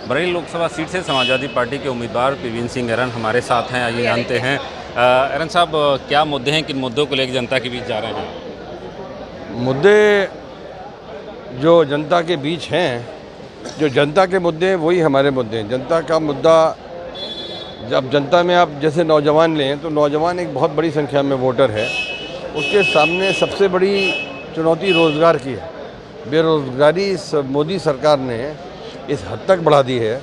Bareilly Lok Sabha seat से Samajwadi party के उम्मीदवार प्रवीण सिंह ऐरन हमारे साथ हैं। आइए जानते हैं ऐरन साहब, क्या मुद्दे हैं, किन मुद्दों को लेकर जनता के बीच जा रहे हैं? मुद्दे जो जनता के बीच हैं, जो जनता के मुद्दे हैं वही हमारे मुद्दे हैं। जनता का मुद्दा, जब जनता में आप जैसे नौजवान लें तो नौजवान एक बहुत बड़ी संख्या में वोटर है। उसके सामने सबसे बड़ी चुनौती रोज़गार की है। बेरोज़गारी मोदी सरकार ने इस हद तक बढ़ा दी है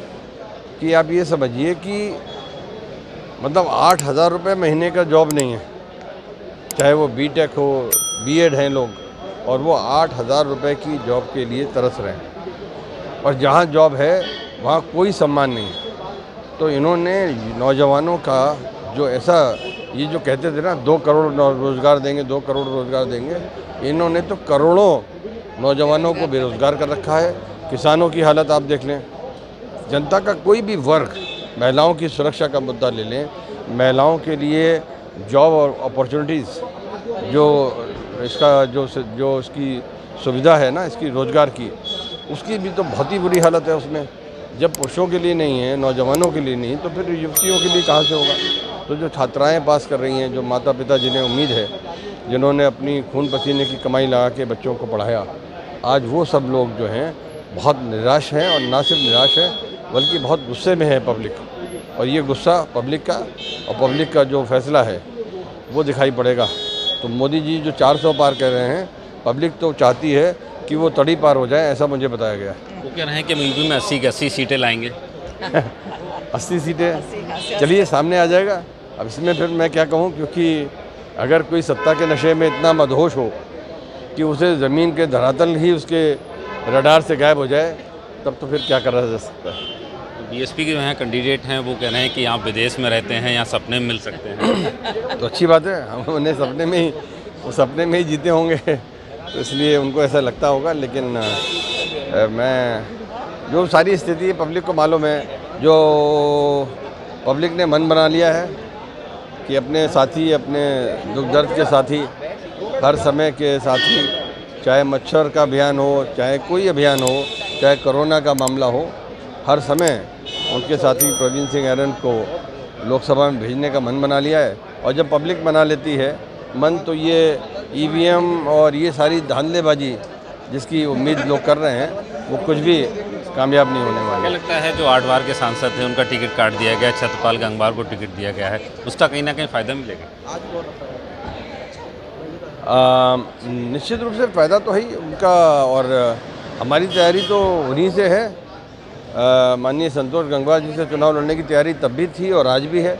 कि आप ये समझिए कि मतलब 8,000 रुपये महीने का जॉब नहीं है, चाहे वो बीटेक हो, बीएड हैं लोग, और वो 8,000 रुपये की जॉब के लिए तरस रहे हैं। और जहाँ जॉब है वहाँ कोई सम्मान नहीं है। तो इन्होंने नौजवानों का जो ऐसा, ये जो कहते थे ना 2 करोड़ रोज़गार देंगे, 2 करोड़ रोज़गार देंगे, इन्होंने तो करोड़ों नौजवानों को बेरोज़गार कर रखा है। किसानों की हालत आप देख लें। जनता का कोई भी वर्ग, महिलाओं की सुरक्षा का मुद्दा ले लें, महिलाओं के लिए जॉब और अपॉर्चुनिटीज़, जो इसकी सुविधा है ना, इसकी रोज़गार की, उसकी भी तो बहुत ही बुरी हालत है उसमें। जब पुरुषों के लिए नहीं है, नौजवानों के लिए नहीं, तो फिर युवतियों के लिए कहाँ से होगा? तो जो छात्राएं पास कर रही हैं, जो माता पिता जिन्हें उम्मीद है, जिन्होंने अपनी खून पसीने की कमाई लगा के बच्चों को पढ़ाया, आज वो सब लोग जो हैं बहुत निराश हैं। और ना सिर्फ निराश है बल्कि बहुत गुस्से में है पब्लिक। और ये गुस्सा पब्लिक का, और पब्लिक का जो फैसला है वो दिखाई पड़ेगा। तो मोदी जी जो 400 पार कह रहे हैं, पब्लिक तो चाहती है कि वो तड़ी पार हो जाए, ऐसा मुझे बताया गया। वो कह रहे हैं कि यूपी में 80 की 80 सीटें लाएंगे। 80 सीटें चलिए सामने आ जाएगा। अब इसमें फिर मैं क्या कहूँ, क्योंकि अगर कोई सत्ता के नशे में इतना मदहोश हो कि उसे ज़मीन के धरातल ही उसके रडार से गायब हो जाए, तब तो फिर क्या करा जा सकता है। बीएसपी के यहाँ कैंडिडेट हैं, वो कह रहे हैं कि आप विदेश में रहते हैं, यहाँ सपने में मिल सकते हैं। तो अच्छी बात है, हम उन्हें सपने में ही जीते होंगे, तो इसलिए उनको ऐसा लगता होगा। लेकिन मैं, जो सारी स्थिति पब्लिक को मालूम है, जो पब्लिक ने मन बना लिया है कि अपने साथी, अपने दुख दर्द के साथी, हर समय के साथी, चाहे मच्छर का अभियान हो, चाहे कोई अभियान हो, चाहे कोरोना का मामला हो, हर समय उनके साथी प्रवीण सिंह ऐरन को लोकसभा में भेजने का मन बना लिया है। और जब पब्लिक बना लेती है मन, तो ये ईवीएम और ये सारी धांधलेबाजी जिसकी उम्मीद लोग कर रहे हैं, वो कुछ भी कामयाब नहीं होने वाला। क्या लगता है जो 8 बार के सांसद थे उनका टिकट काट दिया गया, छत्रपाल गंगवार को टिकट दिया गया है, उसका कहीं ना कहीं फ़ायदा मिलेगा? निश्चित रूप से फ़ायदा तो है ही उनका। और हमारी तैयारी तो उन्हीं से है। माननीय संतोष गंगवार जी से चुनाव लड़ने की तैयारी तब भी थी और आज भी है।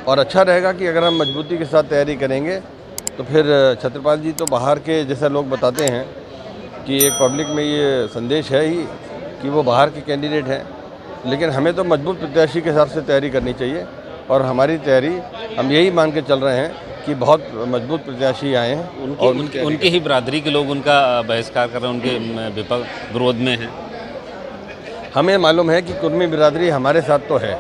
और अच्छा रहेगा कि अगर हम मजबूती के साथ तैयारी करेंगे तो फिर छत्रपाल जी तो बाहर के, जैसा लोग बताते हैं कि एक पब्लिक में ये संदेश है ही कि वो बाहर के कैंडिडेट हैं, लेकिन हमें तो मजबूत प्रत्याशी के हिसाब से तैयारी करनी चाहिए। और हमारी तैयारी, हम यही मान के चल रहे हैं कि बहुत मजबूत प्रत्याशी आए हैं। उनके ही बरादरी के लोग उनका बहिष्कार कर रहे हैं, उनके विरोध में हैं। हमें मालूम है कि कुर्मी बिरादरी हमारे साथ तो है,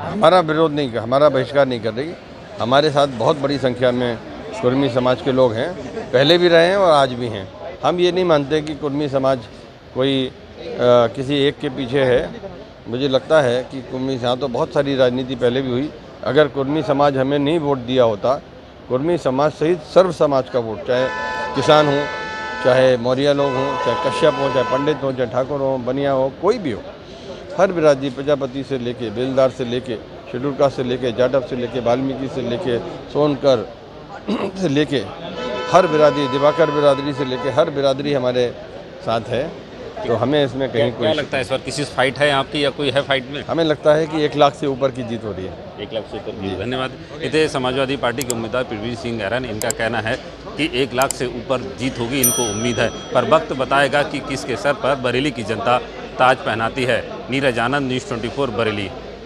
हमारा विरोध नहीं, हमारा बहिष्कार नहीं कर रही। हमारे साथ बहुत बड़ी संख्या में कुर्मी समाज के लोग हैं, पहले भी रहे हैं और आज भी हैं। हम ये नहीं मानते कि कुर्मी समाज कोई किसी एक के पीछे है। मुझे लगता है कि कुर्मी, यहाँ तो बहुत सारी राजनीति पहले भी हुई। अगर कुर्मी समाज हमें नहीं वोट दिया होता, कुर्मी समाज सहित सर्व समाज का वोट, चाहे किसान हो, चाहे मौर्य लोग हों, चाहे कश्यप हो, चाहे पंडित हो, चाहे ठाकुर हो, बनिया हो, कोई भी हो, हर बिरादरी, प्रजापति से लेके, बेलदार से लेके, शेड्यूल कास्ट से लेके, जाटव से लेके, वाल्मीकि से लेके, सोनकर से लेके, हर बिरादरी, दिवाकर बिरादरी से लेके हर बिरादरी हमारे साथ है। तो हमें इसमें कहीं क्या लगता है इस बार किसी से फाइट है आपकी या कोई है फाइट में? हमें लगता है कि 1 लाख से ऊपर की जीत हो रही है। 1 लाख से ऊपर की। धन्यवाद। इतने समाजवादी पार्टी के उम्मीदवार प्रवीण सिंह ऐरन, इनका कहना है कि 1 लाख से ऊपर जीत होगी, इनको उम्मीद है। पर वक्त बताएगा कि किसके सर पर बरेली की जनता ताज पहनाती है। नीरज आनंद, न्यूज़ 24 बरेली।